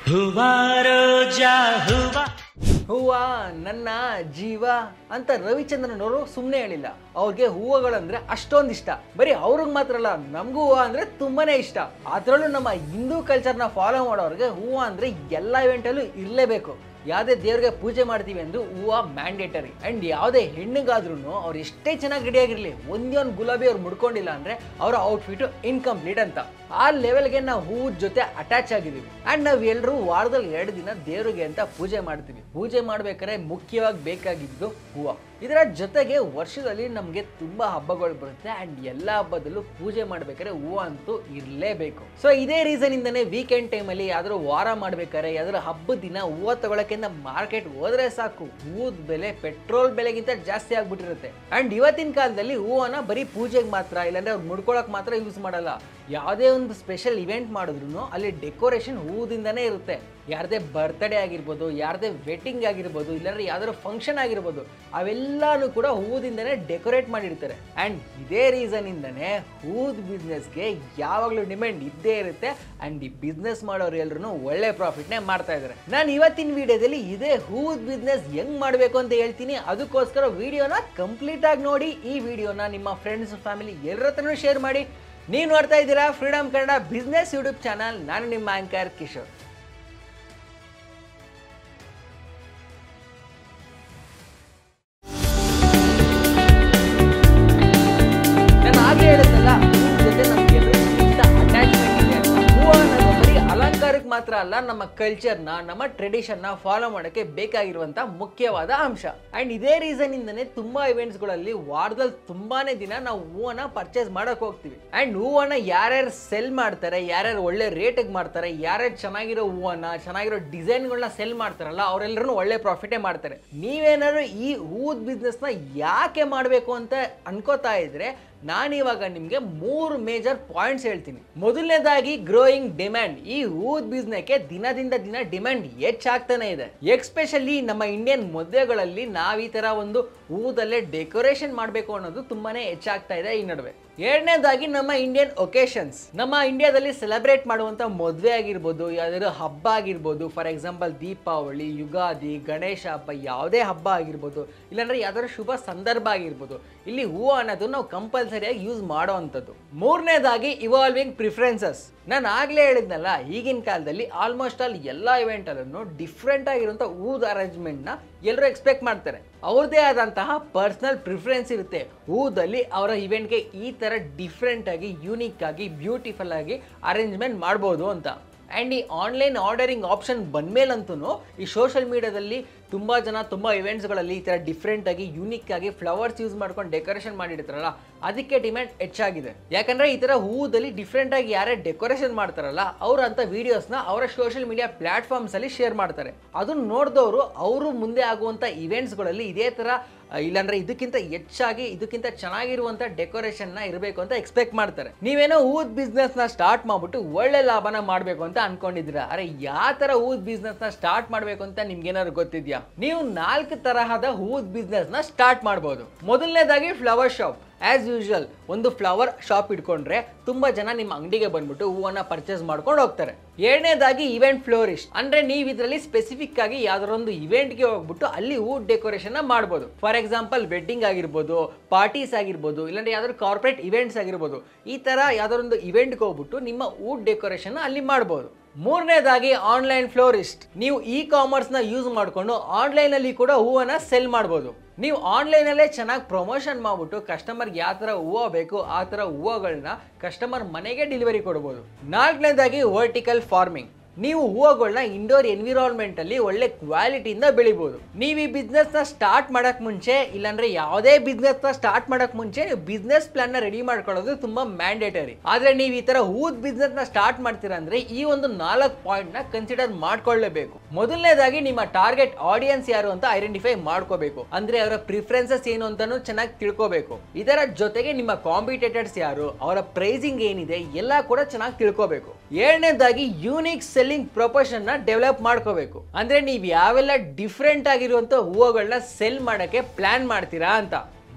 ಹೂವಾ ರೋಜಾ ಹೂವಾ ಹೂವ ನನ್ನ ಜೀವ ಅಂತ ರವಿಚಂದ್ರನ್ ಅವರು ಸುಮ್ಮನೆ ಹೇಳಿಲ್ಲ. ಅವ್ರಿಗೆ ಹೂವುಗಳಂದ್ರೆ ಅಷ್ಟೊಂದು ಇಷ್ಟ. ಬರೀ ಅವ್ರಿಗೆ ಮಾತ್ರ ಅಲ್ಲ, ನಮಗೂ ಹೂವು ಅಂದ್ರೆ ತುಂಬಾನೇ ಇಷ್ಟ. ಅದರಲ್ಲೂ ನಮ್ಮ ಹಿಂದೂ ಕಲ್ಚರ್ನ ಫಾಲೋ ಮಾಡೋರಿಗೆ ಹೂವು ಅಂದ್ರೆ ಎಲ್ಲ ಇವೆಂಟಲ್ಲೂ ಇರಲೇಬೇಕು. ಯಾವುದೇ ದೇವ್ರಿಗೆ ಪೂಜೆ ಮಾಡ್ತೀವಿ ಅಂದ್ರೂ ಹೂವು ಮ್ಯಾಂಡೇಟರಿ. ಅಂಡ್ ಯಾವುದೇ ಹೆಣ್ಣಿಗಾದ್ರೂ ಅವ್ರು ಎಷ್ಟೇ ಚೆನ್ನಾಗಿ ರೆಡಿ ಆಗಿರಲಿ, ಒಂದೇ ಗುಲಾಬಿ ಅವ್ರು ಮುಡ್ಕೊಂಡಿಲ್ಲ ಅಂದ್ರೆ ಅವರ ಔಟ್ಫಿಟ್ ಇನ್ಕಂಪ್ಲೀಟ್ ಅಂತ. ಆ ಲೆವೆಲ್ಗೆ ನಾವು ಹೂವದ ಜೊತೆ ಅಟ್ಯಾಚ್ ಆಗಿದ್ದೀವಿ. ಅಂಡ್ ನಾವು ಎಲ್ಲರೂ ವಾರದಲ್ಲಿ 2 ದಿನ ದೇವರಿಗೆ ಅಂತ ಪೂಜೆ ಮಾಡ್ತೀವಿ. ಪೂಜೆ ಮಾಡ್ಬೇಕಾದ್ರೆ ಮುಖ್ಯವಾಗಿ ಬೇಕಾಗಿದ್ದು ಹೂವು. ಇದರ ಜೊತೆಗೆ ವರ್ಷದಲ್ಲಿ ನಮಗೆ ತುಂಬಾ ಹಬ್ಬಗಳು ಬರುತ್ತೆ. ಅಂಡ್ ಎಲ್ಲ ಹಬ್ಬದಲ್ಲೂ ಪೂಜೆ ಮಾಡ್ಬೇಕಾದ್ರೆ ಹೂವು ಅಂತೂ ಇರಲೇಬೇಕು. ಸೊ ಇದೇ ರೀಸನ್ ಇಂದಾನೆ ವೀಕೆಂಡ್ ಟೈಮಲ್ಲಿ ಯಾವ್ದಾದ್ರು ವಾರ ಮಾಡ್ಬೇಕಾದ್ರೆ ಯಾವ್ದಾದ್ರು ಹಬ್ಬದ ದಿನ ಹೂವು ತಗೊಳಕ್ಕೆ ಮಾರ್ಕೆಟ್ ಹೋದ್ರೆ ಸಾಕು, ಹೂವದ ಬೆಲೆ ಪೆಟ್ರೋಲ್ ಬೆಲೆಗಿಂತ ಜಾಸ್ತಿ ಆಗ್ಬಿಟ್ಟಿರುತ್ತೆ. ಅಂಡ್ ಇವತ್ತಿನ ಕಾಲದಲ್ಲಿ ಹೂವನ್ನ ಬರೀ ಪೂಜೆಗೆ ಮಾತ್ರ, ಇಲ್ಲಾಂದ್ರೆ ಅವ್ರು ಮುಡ್ಕೊಳಕ್ ಮಾತ್ರ ಯೂಸ್ ಮಾಡಲ್ಲ. ಯಾವುದೇ ಒಂದು ಸ್ಪೆಷಲ್ ಇವೆಂಟ್ ಮಾಡಿದ್ರು ಅಲ್ಲಿ ಡೆಕೋರೇಷನ್ ಹೂವುದಿಂದನೇ ಇರುತ್ತೆ. ಯಾರದೇ ಬರ್ತ್ಡೇ ಆಗಿರ್ಬೋದು, ಯಾರದೇ ವೆಡ್ಡಿಂಗ್ ಆಗಿರ್ಬೋದು, ಇಲ್ಲಾಂದ್ರೆ ಯಾವ್ದಾದ್ರು ಫಂಕ್ಷನ್ ಆಗಿರ್ಬೋದು, ಅವೆಲ್ಲಾನು ಕೂಡ ಹೂವುದಿಂದನೇ ಡೆಕೋರೇಟ್ ಮಾಡಿರ್ತಾರೆ. ಅಂಡ್ ಇದೇ ರೀಸನ್ ಇಂದಾನೆ ಹೂವದ ಬಿಸ್ನೆಸ್ಗೆ ಯಾವಾಗಲೂ ಡಿಮ್ಯಾಂಡ್ ಇದ್ದೇ ಇರುತ್ತೆ. ಅಂಡ್ ಈ ಬಿಸ್ನೆಸ್ ಮಾಡೋರು ಎಲ್ಲರೂ ಒಳ್ಳೆ ಪ್ರಾಫಿಟ್ನೇ ಮಾಡ್ತಾ ಇದ್ದಾರೆ. ನಾನು ಇವತ್ತಿನ ವಿಡಿಯೋದಲ್ಲಿ ಇದೇ ಹೂವದ ಬಿಸ್ನೆಸ್ ಹೆಂಗ್ ಮಾಡಬೇಕು ಅಂತ ಹೇಳ್ತೀನಿ. ಅದಕ್ಕೋಸ್ಕರ ವಿಡಿಯೋನ ಕಂಪ್ಲೀಟ್ ಆಗಿ ನೋಡಿ. ಈ ವಿಡಿಯೋನ ನಿಮ್ಮ ಫ್ರೆಂಡ್ಸ್ ಫ್ಯಾಮಿಲಿ ಎಲ್ಲರ ಹತ್ರನೂ ಶೇರ್ ಮಾಡಿ. ನೀವು ನೋಡ್ತಾ ಇದ್ದೀರಾ freedom Kannada business YouTube channel. ನಾನು ನಿಮ್ಮ ಆಂಕರ್ ಕಿಶೋರ್. ನಾನು ಆಗ್ಲೇ ಹೇಳಿದ್ನಲ್ಲ, ಜೊತೆ ನಮ್ಗೆ ಅಟ್ಯಾಚ್ಮೆಂಟ್ ಇದೆ. ಹೂವು ಅನ್ನೋದು ಬರೀ ಅಲಂಕಾರಕ್ಕೆ ಮಾತ್ರ ಅಲ್ಲ, ನಮ್ಮ ಕಲ್ಚರ್ನ, ನಮ್ಮ ಟ್ರೆಡಿಷನ್ನ ಫಾಲೋ ಮಾಡೋಕ್ಕೆ ಬೇಕಾಗಿರುವಂತ ಮುಖ್ಯವಾದ ಅಂಶ. ಅಂಡ್ ಇದೇ ರೀಸನ್ ಇಂದನೇ ತುಂಬಾ ಇವೆಂಟ್ಸ್ ಗಳಲ್ಲಿ ವಾರದಲ್ಲಿ ತುಂಬಾನೇ ದಿನ ನಾವು ಹೂವನ್ನ ಪರ್ಚೇಸ್ ಮಾಡಕ್ ಹೋಗ್ತೀವಿ. ಅಂಡ್ ಹೂವನ್ನ ಯಾರ್ಯಾರು ಸೆಲ್ ಮಾಡ್ತಾರೆ, ಯಾರ್ಯಾರು ಒಳ್ಳೆ ರೇಟಿಗೆ ಮಾಡ್ತಾರೆ, ಯಾರ್ಯಾರು ಚೆನ್ನಾಗಿರೋ ಹೂವನ್ನ, ಚೆನ್ನಾಗಿರೋ ಡಿಸೈನ್ಗಳನ್ನ ಸೆಲ್ ಮಾಡ್ತಾರಲ್ಲ, ಅವರೆಲ್ಲರೂ ಒಳ್ಳೆ ಪ್ರಾಫಿಟೇ ಮಾಡ್ತಾರೆ. ನೀವೇನಾದ್ರು ಈ ಹೂವದ ಬಿಸ್ನೆಸ್ ನ ಯಾಕೆ ಮಾಡಬೇಕು ಅಂತ ಅನ್ಕೋತಾ ಇದ್ರೆ, ನಾನಿವಾಗ ನಿಮಗೆ 3 ಮೇಜರ್ ಪಾಯಿಂಟ್ಸ್ ಹೇಳ್ತೀನಿ. ಮೊದಲನೇದಾಗಿ ಗ್ರೋಯಿಂಗ್ ಡಿಮ್ಯಾಂಡ್. ಈ ಹೂವದ ಬಿಸ್ನೆಸ್ಗೆ ದಿನದಿಂದ ದಿನ ಡಿಮ್ಯಾಂಡ್ ಹೆಚ್ಚಾಗ್ತಾನೆ ಇದೆ. ಎಸ್ಪೆಷಲಿ ನಮ್ಮ ಇಂಡಿಯನ್ ಮದುವೆಗಳಲ್ಲಿ ನಾವು ಈ ತರ ಒಂದು ಹೂವದಲ್ಲೇ ಡೆಕೋರೇಷನ್ ಮಾಡಬೇಕು ಅನ್ನೋದು ತುಂಬಾನೇ ಹೆಚ್ಚಾಗ್ತಾ ಇದೆ ಈ ನಡುವೆ. ಎರಡನೇದಾಗಿ ನಮ್ಮ ಇಂಡಿಯನ್ ಒಕೇಶನ್ಸ್. ನಮ್ಮ ಇಂಡಿಯಾದಲ್ಲಿ ಸೆಲೆಬ್ರೇಟ್ ಮಾಡುವಂತ ಮದುವೆ ಆಗಿರ್ಬೋದು, ಯಾವ್ದಾದ್ರು ಹಬ್ಬ ಆಗಿರ್ಬೋದು, ಫಾರ್ ಎಕ್ಸಾಂಪಲ್ ದೀಪಾವಳಿ, ಯುಗಾದಿ, ಗಣೇಶ ಹಬ್ಬ, ಯಾವುದೇ ಹಬ್ಬ ಆಗಿರ್ಬೋದು, ಇಲ್ಲಾಂದ್ರೆ ಯಾವ್ದಾದ್ರು ಶುಭ ಸಂದರ್ಭ ಆಗಿರ್ಬೋದು, ಇಲ್ಲಿ ಹೂವು ಅನ್ನೋದು ನಾವು ಕಂಪಲ್ಸರಿಯಾಗಿ ಯೂಸ್ ಮಾಡೋ ಅಂಥದ್ದು. ಮೂರನೇದಾಗಿ ಇವಾಲ್ವಿಂಗ್ ಪ್ರಿಫರೆನ್ಸಸ್. ನಾನು ಆಗ್ಲೇ ಹೇಳಿದ್ನಲ್ಲ, ಈಗಿನ ಕಾಲದಲ್ಲಿ ಆಲ್ಮೋಸ್ಟ್ ಆಲ್ ಎಲ್ಲ ಇವೆಂಟ್ ಅಲ್ಲೂ ಡಿಫ್ರೆಂಟ್ ಆಗಿರುವಂಥ ಹೂದ ಅರೇಂಜ್ಮೆಂಟ್ ನ ಎಲ್ಲರೂ ಎಕ್ಸ್ಪೆಕ್ಟ್ ಮಾಡ್ತಾರೆ. ಅವ್ರದೇ ಆದಂತಹ ಪರ್ಸನಲ್ ಪ್ರಿಫರೆನ್ಸ್ ಇರುತ್ತೆ. ಹೂದಲ್ಲಿ ಅವರ ಇವೆಂಟ್ಗೆ ಈ ತರ ಡಿಫ್ರೆಂಟ್ ಆಗಿ, ಯೂನಿಕ್ ಆಗಿ, ಬ್ಯೂಟಿಫುಲ್ ಆಗಿ ಅರೇಂಜ್ಮೆಂಟ್ ಮಾಡ್ಬೋದು ಅಂತ. ಆ್ಯಂಡ್ ಈ ಆನ್ಲೈನ್ ಆರ್ಡರಿಂಗ್ ಆಪ್ಷನ್ ಬಂದ್ಮೇಲಂತೂ ಈ ಸೋಷಿಯಲ್ ಮೀಡಿಯಾದಲ್ಲಿ ತುಂಬ ಜನ ತುಂಬ ಇವೆಂಟ್ಸ್ಗಳಲ್ಲಿ ಈ ಥರ ಡಿಫ್ರೆಂಟ್ ಆಗಿ, ಯೂನಿಕ್ ಆಗಿ ಫ್ಲವರ್ಸ್ ಯೂಸ್ ಮಾಡ್ಕೊಂಡು ಡೆಕೋರೇಷನ್ ಮಾಡಿರ್ತಾರಲ್ಲ, ಅದಕ್ಕೆ ಡಿಮ್ಯಾಂಡ್ ಹೆಚ್ಚಾಗಿದೆ. ಯಾಕಂದರೆ ಈ ಥರ ಹೂದಲ್ಲಿ ಡಿಫ್ರೆಂಟ್ ಆಗಿ ಯಾರೇ ಡೆಕೋರೇಷನ್ ಮಾಡ್ತಾರಲ್ಲ, ಅವರು ಅಂಥ ವೀಡಿಯೋಸ್ನ ಅವರ ಸೋಷಿಯಲ್ ಮೀಡಿಯಾ ಪ್ಲಾಟ್ಫಾರ್ಮ್ಸಲ್ಲಿ ಶೇರ್ ಮಾಡ್ತಾರೆ. ಅದನ್ನು ನೋಡಿದವರು ಅವರು ಮುಂದೆ ಆಗುವಂಥ ಇವೆಂಟ್ಸ್ಗಳಲ್ಲಿ ಇದೇ ಥರ, ಇಲ್ಲಾಂದ್ರೆ ಇದಕ್ಕಿಂತ ಹೆಚ್ಚಾಗಿ, ಇದಕ್ಕಿಂತ ಚೆನ್ನಾಗಿರುವಂಥ ಡೆಕೋರೇಷನ್ನ ಇರಬೇಕು ಅಂತ ಎಕ್ಸ್ಪೆಕ್ಟ್ ಮಾಡ್ತಾರೆ. ನೀವೇನೋ ಹೂದ ಬಿಸ್ನೆಸ್ನ ಸ್ಟಾರ್ಟ್ ಮಾಡ್ಬಿಟ್ಟು ಒಳ್ಳೆ ಲಾಭನ ಮಾಡಬೇಕು ಅಂತ ಅನ್ಕೊಂಡಿದ್ದೀರಾ. ಅರೆ, ಯಾವ ಥರ ಹೂದ ಬಿಸ್ನೆಸ್ನ ಸ್ಟಾರ್ಟ್ ಮಾಡಬೇಕು ಅಂತ ನಿಮ್ಗೇನಾದ್ರು ಗೊತ್ತಿದ್ಯಾ? ನೀವು 4 ತರಹದ ಹೂದ ಬಿಸ್ನೆಸ್ನ ಸ್ಟಾರ್ಟ್ ಮಾಡ್ಬೋದು. ಮೊದಲನೇದಾಗಿ ಫ್ಲವರ್ ಶಾಪ್. ಆಸ್ ಯೂಶುವಲ್ ಒಂದು ಫ್ಲವರ್ ಶಾಪ್ ಇಟ್ಕೊಂಡ್ರೆ ತುಂಬಾ ಜನ ನಿಮ್ಮ ಅಂಗಡಿಗೆ ಬಂದ್ಬಿಟ್ಟು ಹೂವನ್ನ ಪರ್ಚೇಸ್ ಮಾಡ್ಕೊಂಡು ಹೋಗ್ತಾರೆ. ಎರಡನೇದಾಗಿ ಇವೆಂಟ್ ಫ್ಲೋರಿಸ್ಟ್. ಅಂದ್ರೆ ನೀವು ಇದರಲ್ಲಿ ಸ್ಪೆಸಿಫಿಕ್ ಆಗಿ ಯಾವ್ದಾರ ಒಂದು ಇವೆಂಟ್ಗೆ ಹೋಗ್ಬಿಟ್ಟು ಅಲ್ಲಿ ಹೂ ಡೆಕೋರೇಷನ್ ಮಾಡ್ಬೋದು. ಫಾರ್ ಎಕ್ಸಾಂಪಲ್ ವೆಡ್ಡಿಂಗ್ ಆಗಿರ್ಬೋದು, ಪಾರ್ಟೀಸ್ ಆಗಿರ್ಬೋದು, ಇಲ್ಲಾಂದ್ರೆ ಯಾವ್ದಾದ್ರು ಕಾರ್ಪೊರೇಟ್ ಇವೆಂಟ್ಸ್ ಆಗಿರ್ಬೋದು. ಈ ತರ ಯಾವ್ದಾರೊಂದು ಇವೆಂಟ್ಗೆ ಹೋಗ್ಬಿಟ್ಟು ನಿಮ್ಮ ಹೂ ಡೆಕೋರೇಷನ್ ಅಲ್ಲಿ ಮಾಡ್ಬೋದು. ಮೂರನೇದಾಗಿ ಆನ್ಲೈನ್ ಫ್ಲೋರಿಸ್ಟ್. ನೀವು ಇ ಕಾಮರ್ಸ್ನ ಯೂಸ್ ಮಾಡಿಕೊಂಡು ಆನ್ಲೈನಲ್ಲಿ ಕೂಡ ಹೂವನ್ನ ಸೆಲ್ ಮಾಡ್ಬೋದು. ನೀವು ಆನ್ಲೈನಲ್ಲೇ ಚೆನ್ನಾಗಿ ಪ್ರಮೋಷನ್ ಮಾಡ್ಬಿಟ್ಟು ಕಸ್ಟಮರ್ಗೆ ಯಾವ ಥರ ಹೂವು ಬೇಕು ಆ ಥರ ಹೂವುಗಳನ್ನ ಕಸ್ಟಮರ್ ಮನೆಗೆ ಡೆಲಿವರಿ ಕೊಡ್ಬೋದು. ನಾಲ್ಕನೇದಾಗಿ ವರ್ಟಿಕಲ್ ಫಾರ್ಮಿಂಗ್. ನೀವು ಹೂವುಗಳನ್ನ ಇಂಡೋರ್ ಎನ್ವಿರಾನ್ಮೆಂಟ್ ಅಲ್ಲಿ ಒಳ್ಳೆ ಕ್ವಾಲಿಟಿಯಿಂದ ಬೆಳಿಬಹುದು. ನೀವು ಈ ಬಿಸ್ನೆಸ್ ನ ಸ್ಟಾರ್ಟ್ ಮಾಡಕ್ ಮುಂಚೆ, ಇಲ್ಲಾಂದ್ರೆ ಯಾವುದೇ ಬಿಸ್ನೆಸ್ ನ ಸ್ಟಾರ್ಟ್ ಮಾಡಕ್ ಮುಂಚೆ ಬಿಸ್ನೆಸ್ ಪ್ಲಾನ್ ನ ರೆಡಿ ಮಾಡ್ಕೊಳ್ಳೋದು ತುಂಬಾ ಮ್ಯಾಂಡೇಟರಿ. ಆದ್ರೆ ನೀವು ಈ ತರ ಹೂದ್ ಬಿಸ್ನೆಸ್ ನ ಸ್ಟಾರ್ಟ್ ಮಾಡ್ತೀರಾ ಅಂದ್ರೆ ಈ ಒಂದು 4 ಪಾಯಿಂಟ್ ನ ಕನ್ಸಿಡರ್ ಮಾಡ್ಕೊಳ್ಳೇಬೇಕು. ಮೊದಲನೇದಾಗಿ ನಿಮ್ಮ ಟಾರ್ಗೆಟ್ ಆಡಿಯನ್ಸ್ ಯಾರು ಅಂತ ಐಡೆಂಟಿಫೈ ಮಾಡ್ಕೋಬೇಕು. ಅಂದ್ರೆ ಅವರ ಪ್ರಿಫರೆನ್ಸಸ್ ಏನು ಅಂತಾನು ಚೆನ್ನಾಗಿ ತಿಳ್ಕೋಬೇಕು. ಇದರ ಜೊತೆಗೆ ನಿಮ್ಮ ಕಾಂಪಿಟೇಟರ್ಸ್ ಯಾರು, ಅವರ ಪ್ರೈಸಿಂಗ್ ಏನಿದೆ ಎಲ್ಲ ಕೂಡ ಚೆನ್ನಾಗಿ ತಿಳ್ಕೋಬೇಕು. ಎರಡನೇದಾಗಿ ಯೂನಿಕ್ ಸೆಲ್ಲಿಂಗ್ ಪ್ರೊಪೋಷನ್ ನ ಡೆವಲಪ್ ಮಾಡ್ಕೋಬೇಕು. ಅಂದ್ರೆ ನೀವು ಯಾವೆಲ್ಲ ಡಿಫ್ರೆಂಟ್ ಆಗಿರುವಂತ ಹೂವುಗಳನ್ನ ಸೆಲ್ ಮಾಡಕ್ಕೆ ಪ್ಲಾನ್ ಮಾಡ್ತೀರಾ ಅಂತ.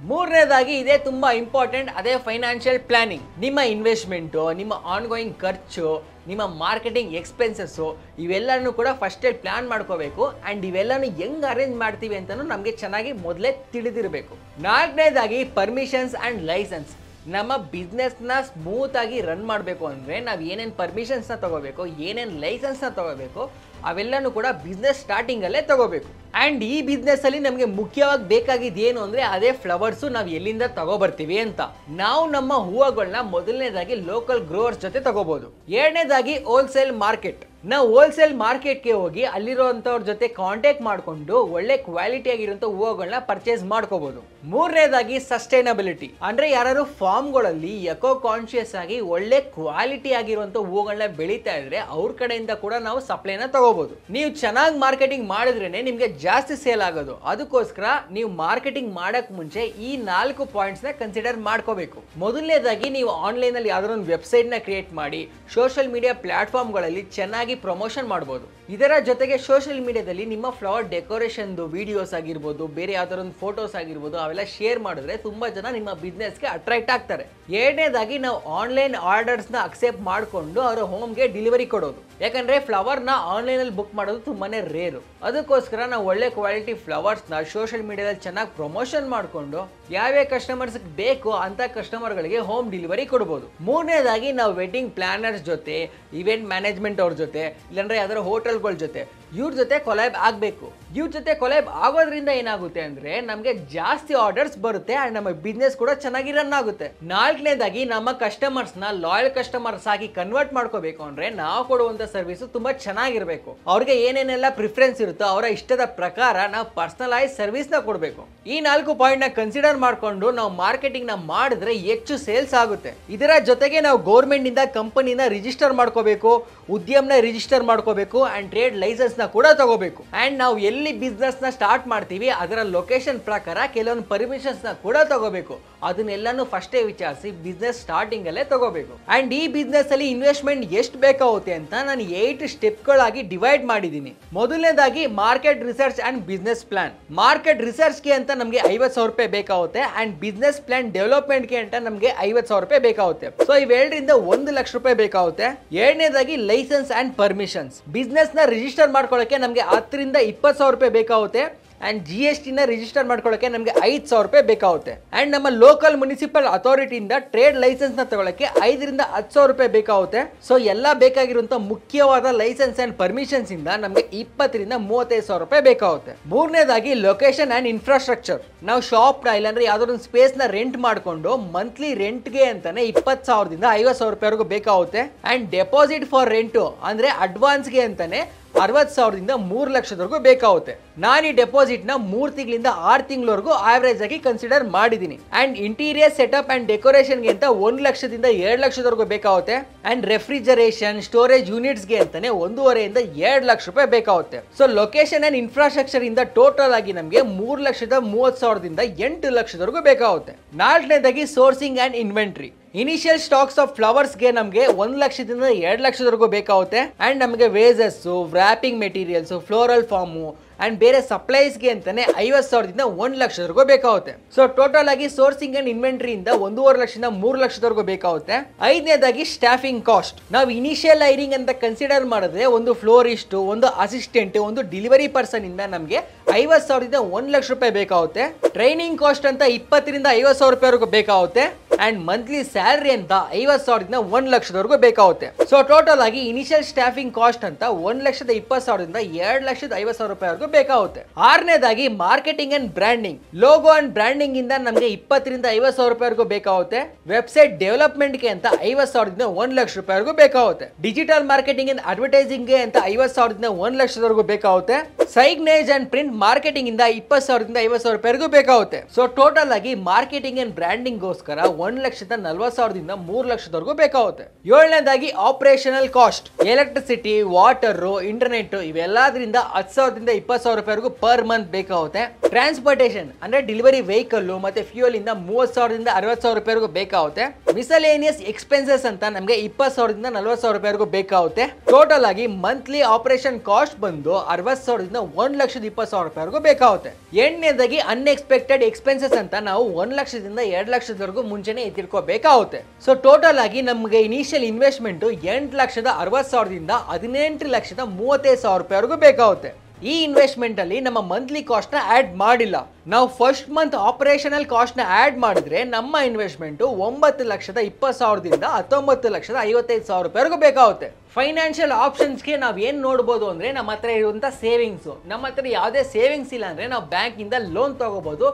ಮೂರನೇದಾಗಿ ಇದೇ ತುಂಬಾ ಇಂಪಾರ್ಟೆಂಟ್, ಅದೇ ಫೈನಾನ್ಷಿಯಲ್ ಪ್ಲಾನಿಂಗ್. ನಿಮ್ಮ ಇನ್ವೆಸ್ಟ್ಮೆಂಟ್, ನಿಮ್ಮ ಆನ್ ಗೋಯಿಂಗ್ ಖರ್ಚು, ನಿಮ್ಮ ಮಾರ್ಕೆಟಿಂಗ್ ಎಕ್ಸ್ಪೆನ್ಸಸ್ಸು ಇವೆಲ್ಲನೂ ಕೂಡ ಫಸ್ಟೇ ಪ್ಲಾನ್ ಮಾಡ್ಕೋಬೇಕು. ಆ್ಯಂಡ್ ಇವೆಲ್ಲನೂ ಹೆಂಗೆ ಅರೇಂಜ್ ಮಾಡ್ತೀವಿ ಅಂತಲೂ ನಮಗೆ ಚೆನ್ನಾಗಿ ಮೊದಲೇ ತಿಳಿದಿರಬೇಕು. ನಾಲ್ಕನೇದಾಗಿ ಪರ್ಮಿಷನ್ಸ್ ಆ್ಯಂಡ್ ಲೈಸೆನ್ಸ್. ನಮ್ಮ ಬಿಸ್ನೆಸ್ನ ಸ್ಮೂತಾಗಿ ರನ್ ಮಾಡಬೇಕು ಅಂದರೆ ನಾವು ಏನೇನು ಪರ್ಮಿಷನ್ಸ್ನ ತೊಗೋಬೇಕು, ಏನೇನು ಲೈಸೆನ್ಸ್ನ ತೊಗೋಬೇಕು ಅವೆಲ್ಲನೂ ಕೂಡ ಬಿಸ್ನೆಸ್ ಸ್ಟಾರ್ಟಿಂಗಲ್ಲೇ ತೊಗೋಬೇಕು. ಆ್ಯಂಡ್ ಈ ಬಿಸ್ನೆಸ್ಸಲ್ಲಿ ನಮಗೆ ಮುಖ್ಯವಾಗಿ ಬೇಕಾಗಿದ್ದು ಏನು ಅಂದರೆ ಅದೇ ಫ್ಲವರ್ಸು ನಾವು ಎಲ್ಲಿಂದ ತಗೋಬರ್ತೀವಿ ಅಂತ. ನಾವು ನಮ್ಮ ಹೂವುಗಳನ್ನ ಮೊದಲನೇದಾಗಿ ಲೋಕಲ್ ಗ್ರೋವರ್ಸ್ ಜೊತೆ ತಗೋಬೋದು. ಎರಡನೇದಾಗಿ ಹೋಲ್ಸೇಲ್ ಮಾರ್ಕೆಟ್. ನಾವು ಹೋಲ್ಸೇಲ್ ಮಾರ್ಕೆಟ್ಗೆ ಹೋಗಿ ಅಲ್ಲಿರೋಂಥವ್ರ ಜೊತೆ ಕಾಂಟ್ಯಾಕ್ಟ್ ಮಾಡಿಕೊಂಡು ಒಳ್ಳೆ ಕ್ವಾಲಿಟಿ ಆಗಿರೋಂಥ ಹೂವುಗಳನ್ನ ಪರ್ಚೇಸ್ ಮಾಡ್ಕೋಬಹುದು. ಮೂರನೇದಾಗಿ ಸಸ್ಟೈನಬಿಲಿಟಿ. ಅಂದರೆ ಯಾರು ಫಾರ್ಮ್ಗಳಲ್ಲಿ ಎಕೋ ಕಾನ್ಶಿಯಸ್ ಆಗಿ ಒಳ್ಳೆ ಕ್ವಾಲಿಟಿ ಆಗಿರುವಂಥ ಹೂವುಗಳನ್ನ ಬೆಳೀತಾ ಇದ್ರೆ ಅವ್ರ ಕಡೆಯಿಂದ ಕೂಡ ನಾವು ಸಪ್ಲೈನ ತಗೋಬಹುದು. ನೀವು ಚೆನ್ನಾಗಿ ಮಾರ್ಕೆಟಿಂಗ್ ಮಾಡಿದ್ರೇನೆ ನಿಮಗೆ ಜಾಸ್ತಿ ಸೇಲ್ ಆಗೋದು. ಅದಕ್ಕೋಸ್ಕರ ನೀವು ಮಾರ್ಕೆಟಿಂಗ್ ಮಾಡಕ್ ಮುಂಚೆ ಈ 4 ಪಾಯಿಂಟ್ಸ್ನ ಕನ್ಸಿಡರ್ ಮಾಡ್ಕೋಬೇಕು. ಮೊದಲನೇದಾಗಿ ನೀವು ಆನ್ಲೈನಲ್ಲಿ ಯಾವ್ದಾದ್ರು ಒಂದು ವೆಬ್ಸೈಟ್ನ ಕ್ರಿಯೇಟ್ ಮಾಡಿ ಸೋಷಿಯಲ್ ಮೀಡಿಯಾ ಪ್ಲಾಟ್ಫಾರ್ಮ್ಗಳಲ್ಲಿ ಚೆನ್ನಾಗಿ ಪ್ರಮೋಷನ್ ಮಾಡ್ಬೋದು. ಇದರ ಜೊತೆಗೆ ಸೋಷಿಯಲ್ ಮೀಡಿಯಾದಲ್ಲಿ ನಿಮ್ಮ ಫ್ಲವರ್ ಡೆಕೋರೇಷನ್ದು ವಿಡಿಯೋಸ್ ಆಗಿರ್ಬೋದು, ಬೇರೆ ಯಾವ್ದಾದ್ರು ಒಂದು ಫೋಟೋಸ್ ಆಗಿರ್ಬೋದು ಅವೆಲ್ಲ ಶೇರ್ ಮಾಡಿದ್ರೆ ತುಂಬಾ ಜನ ನಿಮ್ಮ ಬಿಸ್ನೆಸ್ಗೆ ಅಟ್ರಾಕ್ಟ್ ಆಗ್ತಾರೆ. ಎರಡನೇದಾಗಿ ನಾವು ಆನ್ಲೈನ್ ಆರ್ಡರ್ಸ್ನ ಅಕ್ಸೆಪ್ಟ್ ಮಾಡಿಕೊಂಡು ಅವರ ಹೋಮ್ಗೆ ಡೆಲಿವರಿ ಕೊಡೋದು. ಯಾಕಂದ್ರೆ ಫ್ಲವರ್ನ ಆನ್ಲೈನಲ್ಲಿ ಬುಕ್ ಮಾಡೋದು ತುಂಬಾನೇ ರೇರು. ಅದಕ್ಕೋಸ್ಕರ ನಾವು ಒಳ್ಳೆ ಕ್ವಾಲಿಟಿ ಫ್ಲವರ್ಸ್ನ ಸೋಷಿಯಲ್ ಮೀಡಿಯಾದಲ್ಲಿ ಚೆನ್ನಾಗಿ ಪ್ರಮೋಷನ್ ಮಾಡಿಕೊಂಡು ಯಾವ್ಯಾವ ಕಸ್ಟಮರ್ಸ್ ಬೇಕು ಅಂತ ಕಸ್ಟಮರ್ಗಳಿಗೆ ಹೋಮ್ ಡೆಲಿವರಿ ಕೊಡ್ಬೋದು. ಮೂರನೇದಾಗಿ ನಾವು ವೆಡ್ಡಿಂಗ್ ಪ್ಲಾನರ್ಸ್ ಜೊತೆ, ಇವೆಂಟ್ ಮ್ಯಾನೇಜ್ಮೆಂಟ್ ಅವ್ರ ಜೊತೆ, ಇಲ್ಲಾಂದ್ರೆ ಯಾವ್ದಾದ್ರು ಹೋಟೆಲ್ಗಳ ಜೊತೆ ಇವ್ರ ಜೊತೆ ಕೊಲಾಬ್ ಆಗಬೇಕು. ಇವ್ರ ಜೊತೆ ಕೊಲಾಬ್ ಆಗೋದ್ರಿಂದ ಏನಾಗುತ್ತೆ ಅಂದ್ರೆ ನಮಗೆ ಜಾಸ್ತಿ ಆರ್ಡರ್ಸ್ ಬರುತ್ತೆ ಅಂಡ್ ನಮ್ಮ ಬಿಸ್ನೆಸ್ ಕೂಡ ಚೆನ್ನಾಗಿ ರನ್ ಆಗುತ್ತೆ. ನಾಲ್ಕನೇದಾಗಿ ನಮ್ಮ ಕಸ್ಟಮರ್ಸ್ನ ಲಾಯಲ್ ಕಸ್ಟಮರ್ಸ್ ಆಗಿ ಕನ್ವರ್ಟ್ ಮಾಡ್ಕೋಬೇಕು ಅಂದ್ರೆ ನಾವು ಕೊಡುವಂತ ಸರ್ವಿಸ್ ತುಂಬಾ ಚೆನ್ನಾಗಿರ್ಬೇಕು. ಅವ್ರಿಗೆ ಏನೇನೆಲ್ಲ ಪ್ರಿಫರೆನ್ಸ್ ಇರುತ್ತೋ ಅವರ ಇಷ್ಟದ ಪ್ರಕಾರ ನಾವು ಪರ್ಸನಲೈಸ್ ಸರ್ವಿಸ್ ನ ಕೊಡಬೇಕು. ಈ 4 ಪಾಯಿಂಟ್ ನ ಕನ್ಸಿಡರ್ ಮಾಡ್ಕೊಂಡು ನಾವು ಮಾರ್ಕೆಟಿಂಗ್ ನ ಮಾಡಿದ್ರೆ ಹೆಚ್ಚು ಸೇಲ್ಸ್ ಆಗುತ್ತೆ. ಇದರ ಜೊತೆಗೆ ನಾವು ಗೌರ್ಮೆಂಟ್ ಇಂದ ಕಂಪನಿನ ರಿಜಿಸ್ಟರ್ ಮಾಡ್ಕೋಬೇಕು, ಉದ್ಯಮನ ರಿಜಿಸ್ಟರ್ ಮಾಡ್ಕೋಬೇಕು ಅಂಡ್ ಟ್ರೇಡ್ ಲೈಸೆನ್ಸ್ ನ ಕೂಡ ತಗೋಬೇಕು. ಅಂಡ್ ನಾವು ಎಲ್ಲಿ ಬಿಸ್ನೆಸ್ ನ ಸ್ಟಾರ್ಟ್ ಮಾಡ್ತೀವಿ ಅದರ ಲೊಕೇಶನ್ ಪ್ರಕಾರ ಕೆಲವೊಂದು ಪರ್ಮಿಷನ್ಸ್ ನ ಕೂಡ ತಗೋಬೇಕು. ಅದನ್ನೆಲ್ಲಾನು ಫಸ್ಟೇ ವಿಚಾರಿಸಿ ಬಿಸ್ನೆಸ್ ಸ್ಟಾರ್ಟಿಂಗ್ ಅಲ್ಲೇ ತಗೋಬೇಕು. ಅಂಡ್ ಈ ಬಿಸ್ನೆಸ್ ಅಲ್ಲಿ ಇನ್ವೆಸ್ಟ್ಮೆಂಟ್ ಎಷ್ಟು ಬೇಕಾಗುತ್ತೆ ಅಂತ ನಾನು 8 ಸ್ಟೆಪ್ಗಳಾಗಿ ಡಿವೈಡ್ ಮಾಡಿದ್ದೀನಿ. ಮೊದಲನೇದಾಗಿ market research and business plan. Market ರಿಸರ್ಚ್ಗೆ ಅಂತ ನಮಗೆ 50,000 ರೂಪಾಯಿ ಬೇಕಾಗುತ್ತೆ ಅಂಡ್ ಬಿಸ್ನೆಸ್ ಪ್ಲಾನ್ ಡೆವಲಪ್ಮೆಂಟ್ಗೆ ಅಂತ ನಮಗೆ 50,000 ರೂಪಾಯಿ ಬೇಕಾಗುತ್ತೆ. ಸೊ ಇವೆರಡರಿಂದ 1 ಲಕ್ಷ ರೂಪಾಯಿ ಬೇಕಾಗುತ್ತೆ. ಎರಡನೇದಾಗಿ ಲೈಸೆನ್ಸ್ ಅಂಡ್ ಪರ್ಮಿಷನ್ಸ್. ಬಿಸ್ನೆಸ್ ನ ರಿಜಿಸ್ಟರ್ ಮಾಡ್ಕೊಳ್ಳೋಕೆ ನಮಗೆ 10,000 ರಿಂದ 20,000 ರೂಪಾಯಿ ಬೇಕಾಗುತ್ತೆ ಅಂಡ್ GST ನ ರಿಜಿಸ್ಟರ್ ಮಾಡ್ಕೊಳ್ಳೋಕೆ ನಮಗೆ 5,000 ರೂಪಾಯಿ ಬೇಕಾಗುತ್ತೆ. ಅಂಡ್ ನಮ್ಮ ಲೋಕಲ್ ಮುನಿಸಿಪಲ್ ಅಥಾರಿಟಿಯಿಂದ ಟ್ರೇಡ್ ಲೈಸೆನ್ಸ್ ನ ತಗೊಳ್ಳೋಕೆ 5,000 ರಿಂದ 10,000 ರೂಪಾಯಿ ಬೇಕಾಗುತ್ತೆ. ಸೊ ಎಲ್ಲ ಬೇಕಾಗಿರುವಂತ ಮುಖ್ಯವಾದ ಲೈಸೆನ್ಸ್ ಅಂಡ್ ಪರ್ಮಿಷನ್ಸ್ ಇಂದ ನಮಗೆ 20,000 ರಿಂದ 35,000 ರೂಪಾಯಿ ಬೇಕಾಗುತ್ತೆ. ಮೂರನೇದಾಗಿ ಲೊಕೇಶನ್ ಅಂಡ್ ಇನ್ಫ್ರಾಸ್ಟ್ರಕ್ಚರ್. ನಾವು ಶಾಪ್ ನ ಇಲ್ಲಾಂದ್ರೆ ಯಾವ್ದಾದ್ರು ಒಂದು ಸ್ಪೇಸ್ ನ ರೆಂಟ್ ಮಾಡ್ಕೊಂಡು ಮಂತ್ಲಿ ರೆಂಟ್ಗೆ ಅಂತಾನೆ 20,000 ದಿಂದ 50,000 ರೂಪಾಯಿವರೆಗೂ ಬೇಕಾಗುತ್ತೆ. ಅಂಡ್ ಡೆಪಾಸಿಟ್ ಫಾರ್ ರೆಂಟ್ ಅಂದ್ರೆ ಅಡ್ವಾನ್ಸ್ಗೆ ಅಂತಾನೆ 60,000 ದಿಂದ 3 ಲಕ್ಷದವರೆಗೂ ಬೇಕಾಗುತ್ತೆ. ನಾನು ಈ ಡೆಪಾಸಿಟ್ ನ 3 ತಿಂಗಳಿಂದ 6 ತಿಂಗಳವರೆಗೂ ಆವರೇಜ್ ಆಗಿ ಕನ್ಸಿಡರ್ ಮಾಡಿದ್ದೀನಿ. ಅಂಡ್ ಇಂಟೀರಿಯರ್ ಸೆಟಪ್ ಅಂಡ್ ಡೆಕೋರೇಷನ್ಗೆ ಅಂತ 1 ಲಕ್ಷದಿಂದ 2 ಲಕ್ಷದವರೆಗೂ ಬೇಕಾಗುತ್ತೆ. ಅಂಡ್ ರೆಫ್ರಿಜರೇಷನ್ ಸ್ಟೋರೇಜ್ ಯೂನಿಟ್ಸ್ಗೆ ಅಂತಾನೆ 1.5 ರಿಂದ 2 ಲಕ್ಷ ರೂಪಾಯಿ ಬೇಕಾಗುತ್ತೆ. ಸೊ ಲೊಕೇಶನ್ ಅಂಡ್ ಇನ್ಫ್ರಾಸ್ಟ್ರಕ್ಚರ್ ಇಂದ ಟೋಟಲ್ ಆಗಿ ನಮಗೆ 3,30,000 ದಿಂದ 8 ಲಕ್ಷದವರೆಗೂ ಬೇಕಾಗುತ್ತೆ. ನಾಲ್ಕನೇದಾಗಿ sourcing and inventory. Initial stocks of ಫ್ಲವರ್ಸ್ಗೆ ನಮಗೆ 1 ಲಕ್ಷದಿಂದ 2 ಲಕ್ಷದವರೆಗೂ ಬೇಕಾಗುತ್ತೆ. ಅಂಡ್ ನಮಗೆ vases, wrapping materials, floral foam and ಬೇರೆ ಸಪ್ಲೈಸ್ಗೆ ಅಂತಾನೆ 50,000 ದಿಂದ 1 ಲಕ್ಷದವರೆಗೂ ಬೇಕಾಗುತ್ತೆ. ಸೊ ಟೋಟಲ್ ಆಗಿ ಸೋರ್ಸಿಂಗ್ ಅಂಡ್ ಇನ್ವೆಂಟ್ರಿ ಇಂದ 1.5 ಲಕ್ಷದಿಂದ 3 ಲಕ್ಷದವರೆಗೂ ಬೇಕಾಗುತ್ತೆ. ಐದನೇದಾಗಿ ಸ್ಟಾಫಿಂಗ್ ಕಾಸ್ಟ್. ನಾವು ಇನಿಷಿಯಲ್ ಹೈರಿಂಗ್ ಅಂತ ಕನ್ಸಿಡರ್ ಮಾಡಿದ್ರೆ ಒಂದು ಫ್ಲೋರಿಸ್ಟ್, ಒಂದು ಅಸಿಸ್ಟೆಂಟ್, ಒಂದು ಡೆಲಿವರಿ ಪರ್ಸನ್ ಇಂದ ನಮಗೆ 50,000 ದಿಂದ 1 ಲಕ್ಷ ರೂಪಾಯಿ ಬೇಕಾಗುತ್ತೆ. ಟ್ರೈನಿಂಗ್ ಕಾಸ್ಟ್ ಅಂತ 20,000 ರಿಂದ 50,000 ರೂಪಾಯಿವರೆಗೂ ಬೇಕಾಗುತ್ತೆ. ಅಂಡ್ ಮಂತ್ಲಿ ಸ್ಯಾಲರಿ ಅಂತ 50,000 ದಿಂದ 1 ಲಕ್ಷದವರೆಗೂ ಬೇಕಾಗುತ್ತೆ. ಸೊ ಟೋಟಲ್ ಆಗಿ ಇನಿಷಿಯಲ್ ಸ್ಟಾಫಿಂಗ್ ಕಾಸ್ಟ್ ಅಂತ 1,20,000 ದಿಂದ 2,50,000 ರೂಪಾಯಿವರೆಗೂ ಬೇಕಾಗುತ್ತೆ. ಆರನೇದಾಗಿ marketing and branding. Logo and branding ಇಂದ ನಮಗೆ 20,000 ರಿಂದ 50,000 ರೂಪಾಯಿವರೆಗೂ ಬೇಕಾಗುತ್ತೆ. ವೆಬ್ಸೈಟ್ ಡೆವಲಪ್ಮೆಂಟ್ಗೆ ಅಂತ 50,000 ದಿಂದ 1 ಲಕ್ಷ ರೂಪಾಯಿವರೆಗೂ ಬೇಕಾಗುತ್ತೆ. ಡಿಜಿಟಲ್ ಮಾರ್ಕೆಟಿಂಗ್ ಅಂಡ್ ಅಡ್ವರ್ಟೈಸಿಂಗ್ಗೆ ಅಂತ 50,000 ದಿಂದ 1 ಲಕ್ಷದವರೆಗೂ ಬೇಕಾಗುತ್ತೆ. ಸೈಗ್ನೇಜ್ ಅಂಡ್ ಪ್ರಿಂಟ್ ಮಾರ್ಕೆಟಿಂಗ್ ಇಂದ 20,000 ದಿಂದ 50,000 ರೂಪಾಯಿವರೆಗೂ ಬೇಕಾಗುತ್ತೆ. ಸೊ ಟೋಟಲ್ ಆಗಿ ಮಾರ್ಕೆಟಿಂಗ್ ಅಂಡ್ ಬ್ರ್ಯಾಂಡಿಂಗ್ ಗೋಸ್ಕರ 1,40,000 ದಿಂದ 3 ಲಕ್ಷದವರೆಗೂ ಬೇಕಾಗುತ್ತೆ. ಏಳನೇದಾಗಿ operational cost. Electricity, water, internet ಇವೆಲ್ಲದರಿಂದ 10,000 ದಿಂದ 20,000 ರೂಪಾಯಿವರೆಗೂ ಪರ್ ಮಂತ್ ಬೇಕಾಗುತ್ತೆ. ಟ್ರಾನ್ಸ್ಪೋರ್ಟೇಷನ್ ಅಂದ್ರೆ ಡೆಲಿವರಿ ವೆಹಿಕಲ್ ಮತ್ತೆ ಫ್ಯೂಯಲ್ ಇಂದ 30,000 ದಿಂದ 60,000 ರೂಪಾಯಿವರೆಗೂ ಬೇಕಾಗುತ್ತೆ. ಮಿಸಲೇನಿಯಸ್ ಎಕ್ಸ್ಪೆನ್ಸಸ್ ಅಂತ ನಮಗೆ 20,000 ದಿಂದ 40,000 ರೂಪಾಯಿವರೆಗೂ ಬೇಕಾಗುತ್ತೆ. ಟೋಟಲ್ ಆಗಿ ಮಂತ್ಲಿ ಆಪರೇಷನ್ ಕಾಸ್ಟ್ ಬಂದು 60,000 ದಿಂದ ಲಕ್ಷದಿಂದ 1,20,000 ಬೇಕಾಗುತ್ತೆ. ಎಂಟನೇದಾಗಿ ಅನ್ಎಕ್ಸ್ಪೆಕ್ಟೆಡ್ ಎಕ್ಸ್ಪೆನ್ಸಸ್ ಅಂತ ನಾವು 1 ಲಕ್ಷದಿಂದ 2 ಲಕ್ಷದವರೆಗೂ ಮುಂಚೆನೆ ಎತ್ತಿಟ್ಕೋಬೇಕಾಗುತ್ತೆ. ಸೊ ಟೋಟಲ್ ಆಗಿ ನಮಗೆ ಇನಿಷಿಯಲ್ ಇನ್ವೆಸ್ಟ್ಮೆಂಟ್ 8,60,000ದಿಂದ 18,35,000 ಬೇಕಾಗುತ್ತೆ. ಈ ಇನ್ವೆಸ್ಟ್ಮೆಂಟ್ ಅಲ್ಲಿ ನಮ್ಮ ಮಂತ್ಲಿ ಕಾಸ್ಟ್ ನ ಆಡ್ ಮಾಡಿಲ್ಲ. ನಾವು ಫಸ್ಟ್ ಮಂತ್ ಆಪರೇಷನಲ್ ಕಾಸ್ಟ್ ನ ಆಡ್ ಮಾಡಿದ್ರೆ ನಮ್ಮ ಇನ್ವೆಸ್ಟ್ಮೆಂಟ್ 9,20,000ದಿಂದ 19,55,000 ಬೇಕಾಗುತ್ತೆ. ಫೈನಾನ್ಷಿಯಲ್ ಆಪ್ಷನ್ಸ್ಗೆ ನಾವು ಏನ್ ನೋಡ್ಬೋದು ಅಂದ್ರೆ ನಮ್ಮ ಹತ್ರ ಇರುವಂತ ಸೇವಿಂಗ್ಸ್. ನಮ್ಮ ಹತ್ರ ಯಾವುದೇ ಸೇವಿಂಗ್ಸ್ ಇಲ್ಲ ಅಂದ್ರೆ ನಾವು ಬ್ಯಾಂಕ್ ಇಂದ ಲೋನ್ ತಗೋಬಹುದು.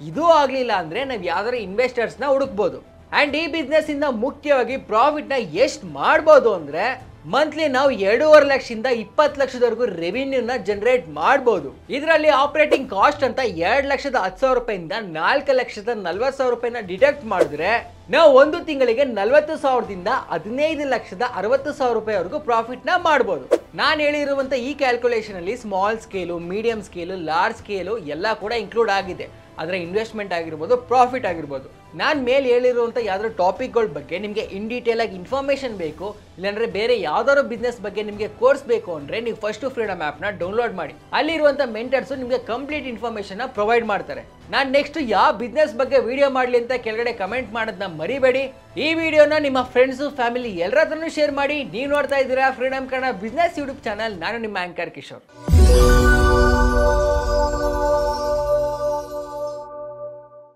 ಇದು ಆಗ್ಲಿಲ್ಲ ಅಂದ್ರೆ ನಾವು ಯಾವ್ದಾದ್ರು ಇನ್ವೆಸ್ಟರ್ಸ್ ನ ಹುಡುಕ್ಬೋದು. ಅಂಡ್ ಈ ಬಿಸ್ನೆಸ್ ಇಂದ ಮುಖ್ಯವಾಗಿ ಪ್ರಾಫಿಟ್ ನ ಎಷ್ಟು ಮಾಡ್ಬೋದು ಅಂದ್ರೆ ಮಂತ್ಲಿ ನಾವು 2.5 ಲಕ್ಷದಿಂದ 20 ಲಕ್ಷದವರೆಗೂ ರೆವಿನ್ಯೂನ ಜನರೇಟ್ ಮಾಡಬಹುದು. ಇದರಲ್ಲಿ ಆಪರೇಟಿಂಗ್ ಕಾಸ್ಟ್ ಅಂತ 2,10,000 4,40,000 ಡಿಡಕ್ಟ್ ಮಾಡಿದ್ರೆ ನಾವು ಒಂದು ತಿಂಗಳಿಗೆ 40,000ದಿಂದ 15,60,000 ಪ್ರಾಫಿಟ್ ನ ಮಾಡಬಹುದು. ನಾನು ಹೇಳಿರುವಂತ ಈ ಕ್ಯಾಲ್ಕುಲೇಷನ್ ಅಲ್ಲಿ small scale, medium scale, large scale ಎಲ್ಲ ಕೂಡ ಇನ್ಕ್ಲೂಡ್ ಆಗಿದೆ. ಅದರ ಇನ್ವೆಸ್ಟ್ಮೆಂಟ್ ಆಗಿರ್ಬೋದು, ಪ್ರಾಫಿಟ್ ಆಗಿರ್ಬೋದು. ನಾನು ಮೇಲೆ ಹೇಳಿರುವಂಥ ಯಾವ್ದಾದ್ರು ಟಾಪಿಕ್ಗಳ ಬಗ್ಗೆ ನಿಮಗೆ ಇನ್ ಡೀಟೇಲ್ ಆಗಿ ಇನ್ಫಾರ್ಮೇಷನ್ ಬೇಕು, ಇಲ್ಲಾಂದ್ರೆ ಬೇರೆ ಯಾವ್ದಾದ್ರು ಬಿಸ್ನೆಸ್ ಬಗ್ಗೆ ನಿಮಗೆ ಕೋರ್ಸ್ ಬೇಕು ಅಂದ್ರೆ ನೀವು ಫಸ್ಟ್ ಫ್ರೀಡಮ್ ಆ್ಯಪ್ನ ಡೌನ್ಲೋಡ್ ಮಾಡಿ. ಅಲ್ಲಿರುವಂಥ ಮೆಂಟರ್ಸ್ ನಿಮಗೆ ಕಂಪ್ಲೀಟ್ ಇನ್ಫಾರ್ಮೇಷನ್ ಪ್ರೊವೈಡ್ ಮಾಡ್ತಾರೆ. ನಾನು ನೆಕ್ಸ್ಟ್ ಯಾವ ಬಿಸ್ನೆಸ್ ಬಗ್ಗೆ ವಿಡಿಯೋ ಮಾಡಲಿ ಅಂತ ಕೆಳಗಡೆ ಕಮೆಂಟ್ ಮಾಡೋದನ್ನ ಮರಿಬೇಡಿ. ಈ ವಿಡಿಯೋನ ನಿಮ್ಮ ಫ್ರೆಂಡ್ಸು, ಫ್ಯಾಮಿಲಿ ಎಲ್ಲರ ಹತ್ರನೂ ಶೇರ್ ಮಾಡಿ. ನೀವು ನೋಡ್ತಾ ಇದ್ದೀರಾ freedom Kannada business YouTube channel. ನಾನು ನಿಮ್ಮ ಆಂಕರ್ ಕಿಶೋರ್.